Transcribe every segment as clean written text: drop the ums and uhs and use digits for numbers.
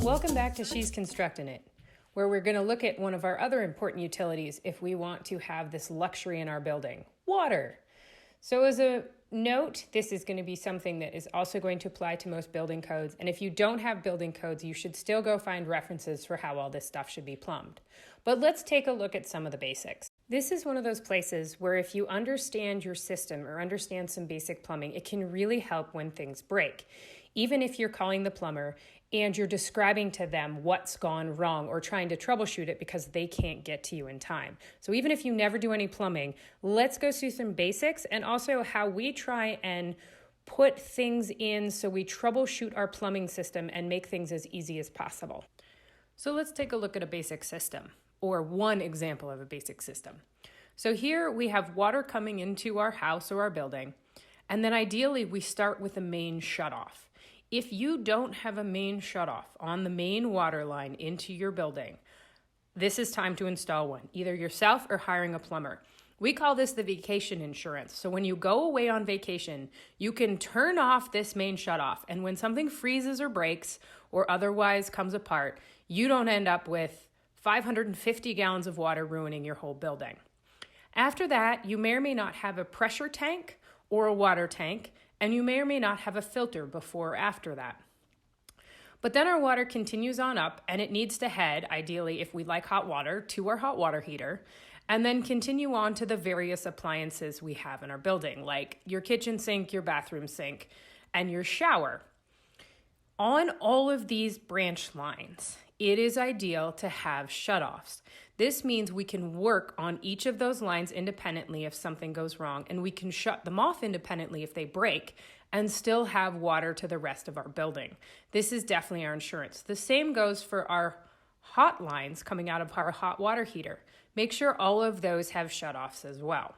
Welcome back to She's Constructing It, where we're going to look at one of our other important utilities if we want to have this luxury in our building, water. So as a note, this is going to be something that is also going to apply to most building codes. And if you don't have building codes, you should still go find references for how all this stuff should be plumbed. But let's take a look at some of the basics. This is one of those places where if you understand your system or understand some basic plumbing, it can really help when things break. Even if you're calling the plumber and you're describing to them what's gone wrong or trying to troubleshoot it because they can't get to you in time. So even if you never do any plumbing, let's go through some basics and also how we try and put things in so we troubleshoot our plumbing system and make things as easy as possible. So let's take a look at a basic system, or one example of a basic system. So here we have water coming into our house or our building, and then ideally we start with a main shutoff. If you don't have a main shutoff on the main water line into your building, this is time to install one, either yourself or hiring a plumber. We call this the vacation insurance. So when you go away on vacation, you can turn off this main shutoff, and when something freezes or breaks or otherwise comes apart, you don't end up with 550 gallons of water ruining your whole building. After that, you may or may not have a pressure tank or a water tank, and you may or may not have a filter before or after that. But then our water continues on up, and it needs to head, ideally if we like hot water, to our hot water heater, and then continue on to the various appliances we have in our building, like your kitchen sink, your bathroom sink, and your shower. On all of these branch lines, it is ideal to have shutoffs. This means we can work on each of those lines independently if something goes wrong, and we can shut them off independently if they break and still have water to the rest of our building. This is definitely our insurance. The same goes for our hot lines coming out of our hot water heater. Make sure all of those have shutoffs as well.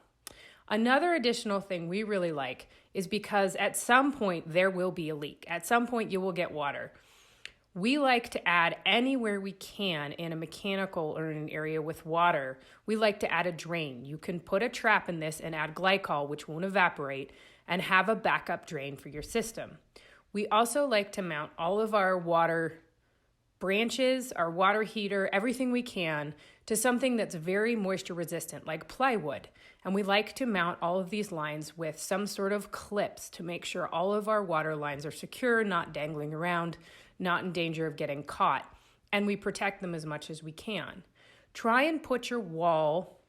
Another additional thing we really like is because at some point there will be a leak. At some point you will get water. We like to add anywhere we can in a mechanical or in an area with water, we like to add a drain. You can put a trap in this and add glycol, which won't evaporate, and have a backup drain for your system. We also like to mount all of our water branches, our water heater, everything we can to something that's very moisture resistant, like plywood. And we like to mount all of these lines with some sort of clips to make sure all of our water lines are secure, not dangling around, not in danger of getting caught, and we protect them as much as we can. Try and put your wall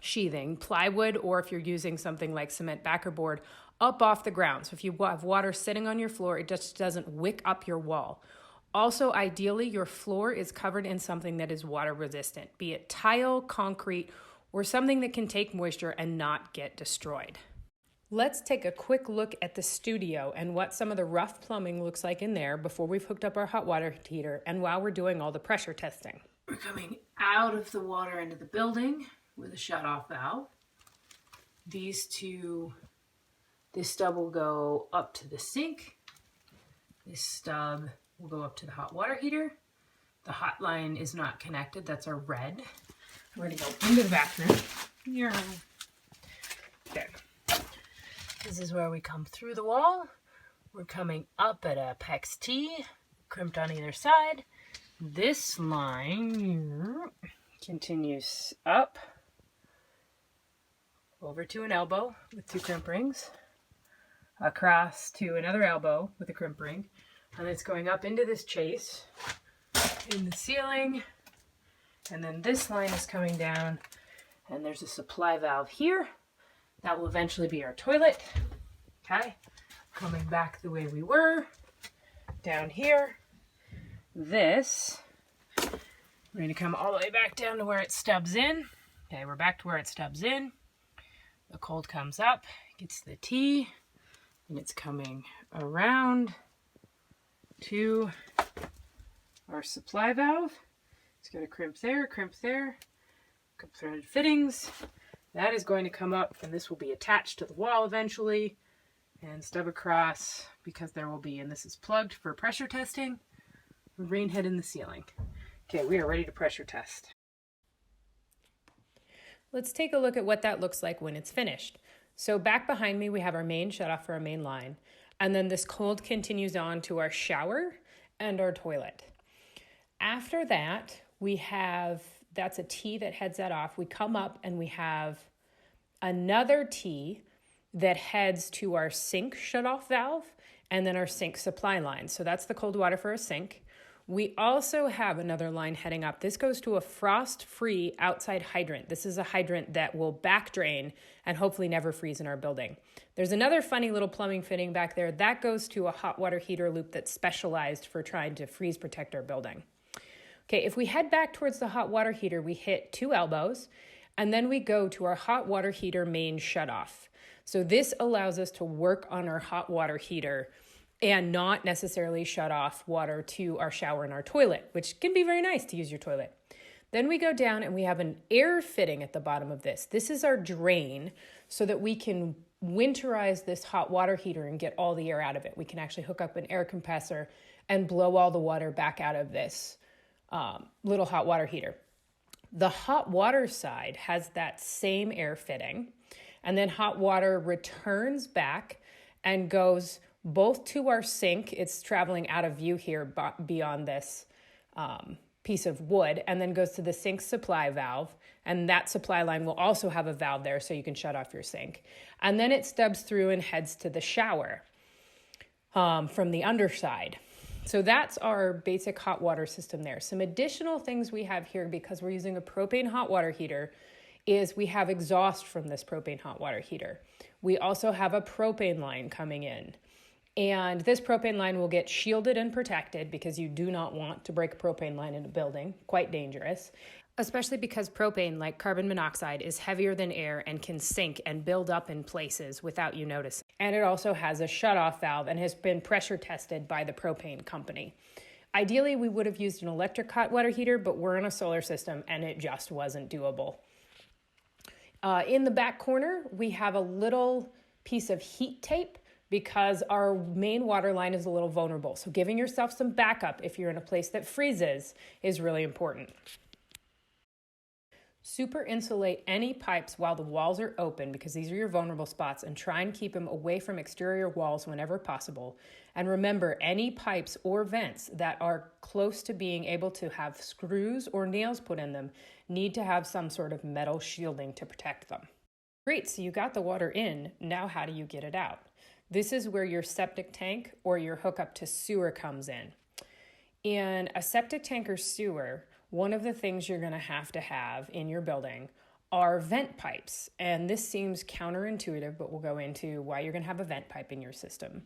sheathing, plywood, or if you're using something like cement backer board, up off the ground. So if you have water sitting on your floor, it just doesn't wick up your wall. Also, ideally, your floor is covered in something that is water resistant, be it tile, concrete, or something that can take moisture and not get destroyed. Let's take a quick look at the studio and what some of the rough plumbing looks like in there before we've hooked up our hot water heater and while we're doing all the pressure testing. We're coming out of the water into the building with a shut-off valve. This stub will go up to the sink. This stub will go up to the hot water heater. The hot line is not connected, that's our red. We're gonna go into the bathroom. Okay. This is where we come through the wall. We're coming up at a PEX T, crimped on either side. This line continues up over to an elbow with 2 crimp rings, across to another elbow with a crimp ring, and it's going up into this chase in the ceiling. And then this line is coming down, and there's a supply valve here. That will eventually be our toilet. Okay, coming back the way we were, down here. This, we're going to come all the way back down to where it stubs in. Okay, we're back to where it stubs in. The cold comes up, gets the T, and it's coming around to our supply valve. It's got a crimp there, threaded fittings. That is going to come up, and this will be attached to the wall eventually and stub across because there will be, and this is plugged for pressure testing, a rain head in the ceiling. Okay, we are ready to pressure test. Let's take a look at what that looks like when it's finished. So back behind me, we have our main shutoff for our main line, and then this cold continues on to our shower and our toilet. After that, that's a T that heads that off. We come up and we have another T that heads to our sink shutoff valve and then our sink supply line. So that's the cold water for a sink. We also have another line heading up. This goes to a frost-free outside hydrant. This is a hydrant that will back drain and hopefully never freeze in our building. There's another funny little plumbing fitting back there. That goes to a hot water heater loop that's specialized for trying to freeze protect our building. Okay, if we head back towards the hot water heater, we hit 2 elbows, and then we go to our hot water heater main shutoff. So this allows us to work on our hot water heater and not necessarily shut off water to our shower and our toilet, which can be very nice to use your toilet. Then we go down and we have an air fitting at the bottom of this. This is our drain so that we can winterize this hot water heater and get all the air out of it. We can actually hook up an air compressor and blow all the water back out of this little hot water heater. The hot water side has that same air fitting, and then hot water returns back and goes both to our sink. It's traveling out of view here beyond this piece of wood, and then goes to the sink supply valve, and that supply line will also have a valve there so you can shut off your sink. And then it stubs through and heads to the shower from the underside. So that's our basic hot water system there. Some additional things we have here, because we're using a propane hot water heater, is we have exhaust from this propane hot water heater. We also have a propane line coming in. And this propane line will get shielded and protected because you do not want to break a propane line in a building. Quite dangerous, especially because propane, like carbon monoxide, is heavier than air and can sink and build up in places without you noticing. And it also has a shutoff valve and has been pressure tested by the propane company. Ideally, we would have used an electric hot water heater, but we're in a solar system and it just wasn't doable. In the back corner, we have a little piece of heat tape because our main water line is a little vulnerable. So giving yourself some backup if you're in a place that freezes is really important. Super insulate any pipes while the walls are open because these are your vulnerable spots, and try and keep them away from exterior walls whenever possible. And remember, any pipes or vents that are close to being able to have screws or nails put in them need to have some sort of metal shielding to protect them. Great, so you got the water in. Now how do you get it out? This is where your septic tank or your hookup to sewer comes in. In a septic tank or sewer, one of the things you're going to have in your building are vent pipes. And this seems counterintuitive, but we'll go into why you're going to have a vent pipe in your system.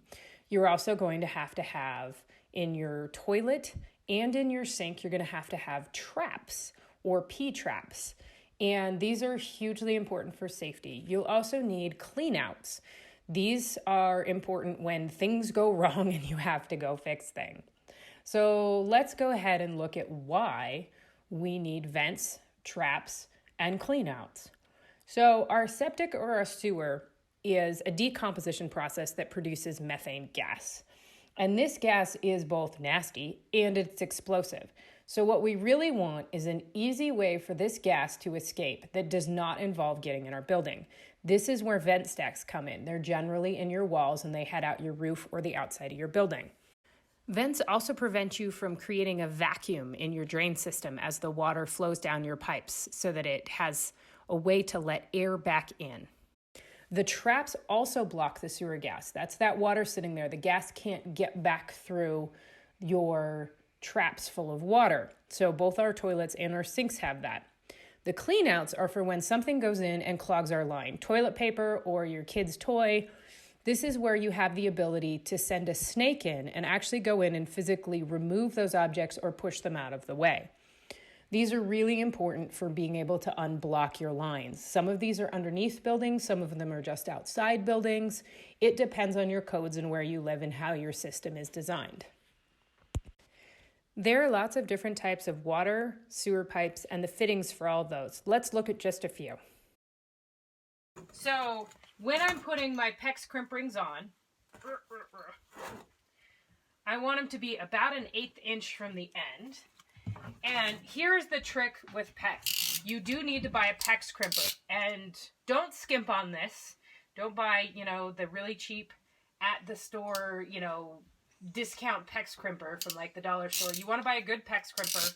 You're also going to have in your toilet and in your sink, you're going to have traps or P-traps. And these are hugely important for safety. You'll also need cleanouts. These are important when things go wrong and you have to go fix things. So let's go ahead and look at why we need vents, traps, and cleanouts. So our septic or our sewer is a decomposition process that produces methane gas. And this gas is both nasty and it's explosive. So what we really want is an easy way for this gas to escape that does not involve getting in our building. This is where vent stacks come in. They're generally in your walls and they head out your roof or the outside of your building. Vents also prevent you from creating a vacuum in your drain system as the water flows down your pipes so that it has a way to let air back in. The traps also block the sewer gas. That's that water sitting there. The gas can't get back through your traps full of water. So both our toilets and our sinks have that. The cleanouts are for when something goes in and clogs our line. Toilet paper or your kid's toy. This is where you have the ability to send a snake in and actually go in and physically remove those objects or push them out of the way. These are really important for being able to unblock your lines. Some of these are underneath buildings, some of them are just outside buildings. It depends on your codes and where you live and how your system is designed. There are lots of different types of water, sewer pipes, and the fittings for all of those. Let's look at just a few. So when I'm putting my PEX crimp rings on, I want them to be about 1/8 inch from the end. And here's the trick with PEX. You do need to buy a PEX crimper, and don't skimp on this. Don't buy, the really cheap at the store, discount PEX crimper from like the dollar store. You want to buy a good PEX crimper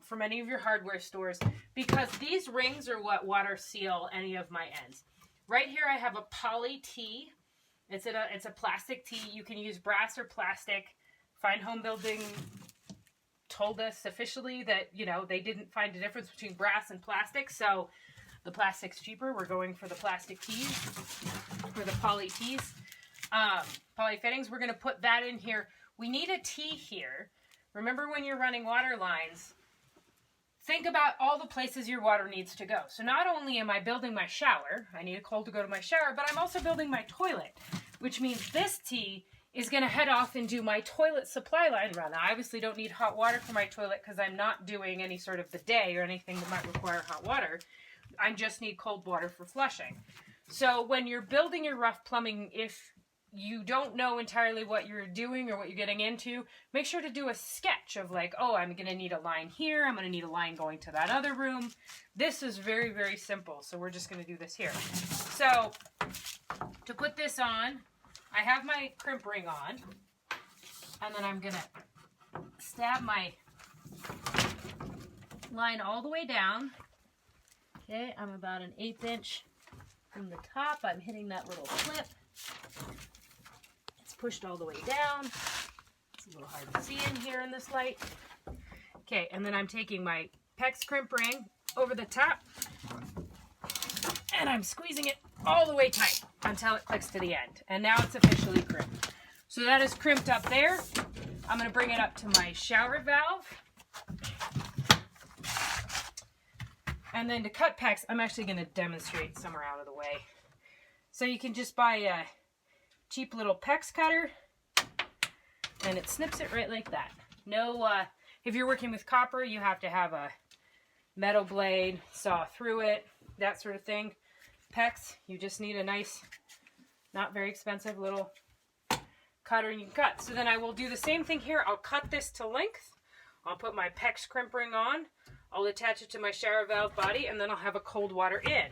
from any of your hardware stores, because these rings are what water seal any of my ends. Right here I have a poly tee. It's a plastic tee. You can use brass or plastic. Fine Home Building told us officially that, you know, they didn't find a difference between brass and plastic, so the plastic's cheaper. We're going for the plastic tees, for the poly tees. Poly fittings, we're going to put that in here. We need a tee here. Remember, when you're running water lines, think about all the places your water needs to go. So not only am I building my shower, I need a cold to go to my shower, but I'm also building my toilet, which means this tee is going to head off and do my toilet supply line run. I obviously don't need hot water for my toilet because I'm not doing any sort of bidet or anything that might require hot water. I just need cold water for flushing. So when you're building your rough plumbing, if you don't know entirely what you're doing or what you're getting into, make sure to do a sketch of like, oh, I'm going to need a line here. I'm going to need a line going to that other room. This is very, very simple. So we're just going to do this here. So to put this on, I have my crimp ring on, and then I'm going to stab my line all the way down. Okay, I'm about an 1/8 inch from the top. I'm hitting that little clip. Pushed all the way down. It's a little hard to see in here in this light. Okay, and then I'm taking my PEX crimp ring over the top, and I'm squeezing it all the way tight until it clicks to the end. And now it's officially crimped. So that is crimped up there. I'm going to bring it up to my shower valve. And then to cut PEX, I'm actually going to demonstrate somewhere out of the way. So you can just buy a cheap little PEX cutter, and it snips it right like that. No, if you're working with copper, you have to have a metal blade, saw through it, that sort of thing. PEX, you just need a nice, not very expensive little cutter and you can cut. So then I will do the same thing here. I'll cut this to length. I'll put my PEX crimp ring on. I'll attach it to my shower valve body, and then I'll have a cold water in.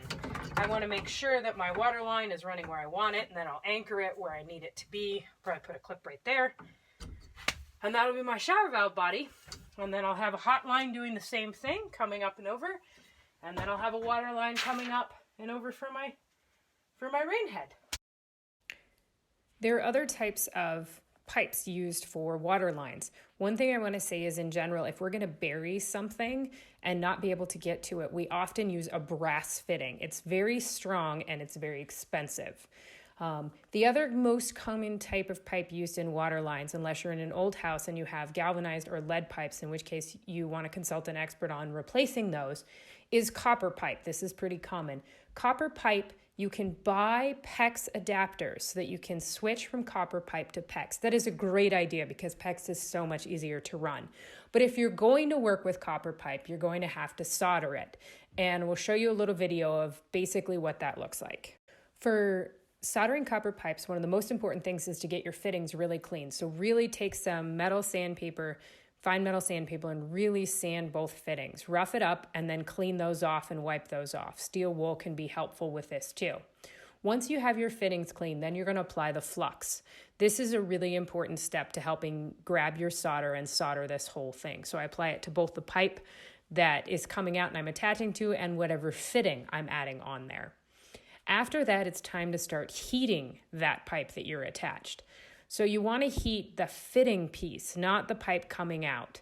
I want to make sure that my water line is running where I want it, and then I'll anchor it where I need it to be. Probably put a clip right there. And that'll be my shower valve body. And then I'll have a hot line doing the same thing, coming up and over. And then I'll have a water line coming up and over for my rain head. There are other types of pipes used for water lines. One thing I want to say is, in general, if we're going to bury something and not be able to get to it, we often use a brass fitting. It's very strong and it's very expensive. The other most common type of pipe used in water lines, unless you're in an old house and you have galvanized or lead pipes, in which case you want to consult an expert on replacing those, is copper pipe. This is pretty common. Copper pipe, you can buy PEX adapters so that you can switch from copper pipe to PEX. That is a great idea because PEX is so much easier to run. But if you're going to work with copper pipe, you're going to have to solder it. And we'll show you a little video of basically what that looks like. For soldering copper pipes, one of the most important things is to get your fittings really clean. So really take some metal sandpaper, fine metal sandpaper, and really sand both fittings. Rough it up and then clean those off and wipe those off. Steel wool can be helpful with this too. Once you have your fittings clean, then you're going to apply the flux. This is a really important step to helping grab your solder and solder this whole thing. So I apply it to both the pipe that is coming out and I'm attaching to and whatever fitting I'm adding on there. After that, it's time to start heating that pipe that you're attached. So you want to heat the fitting piece, not the pipe coming out,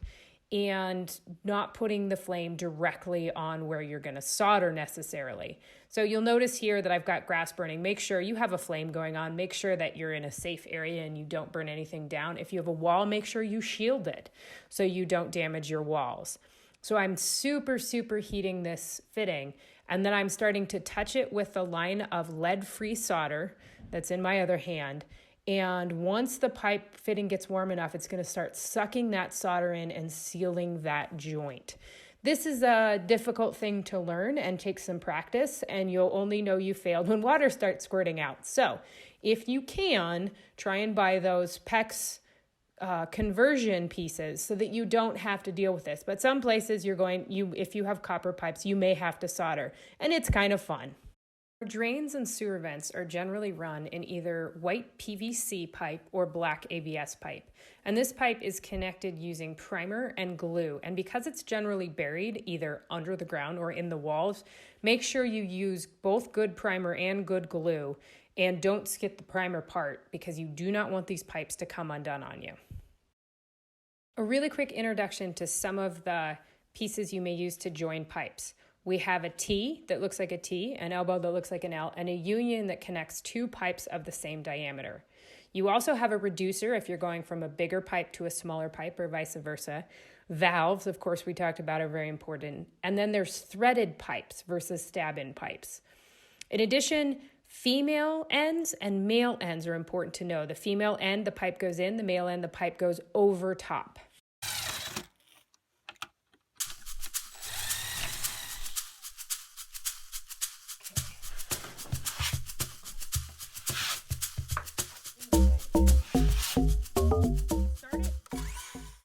and not putting the flame directly on where you're going to solder necessarily. So you'll notice here that I've got grass burning. Make sure you have a flame going on. Make sure that you're in a safe area and you don't burn anything down. If you have a wall, make sure you shield it so you don't damage your walls. So I'm super heating this fitting, and then I'm starting to touch it with a line of lead-free solder that's in my other hand. And once the pipe fitting gets warm enough, it's going to start sucking that solder in and sealing that joint. This is a difficult thing to learn and takes some practice, and you'll only know you failed when water starts squirting out. So if you can, try and buy those PEX conversion pieces so that you don't have to deal with this. But some places if you have copper pipes, you may have to solder, and it's kind of fun. Drains and sewer vents are generally run in either white PVC pipe or black ABS pipe. And this pipe is connected using primer and glue. And because it's generally buried either under the ground or in the walls, make sure you use both good primer and good glue, and don't skip the primer part because you do not want these pipes to come undone on you. A really quick introduction to some of the pieces you may use to join pipes. We have a T that looks like a T, an elbow that looks like an L, and a union that connects two pipes of the same diameter. You also have a reducer if you're going from a bigger pipe to a smaller pipe or vice versa. Valves, of course, we talked about, are very important. And then there's threaded pipes versus stab-in pipes. In addition, female ends and male ends are important to know. The female end, the pipe goes in. The male end, the pipe goes over top.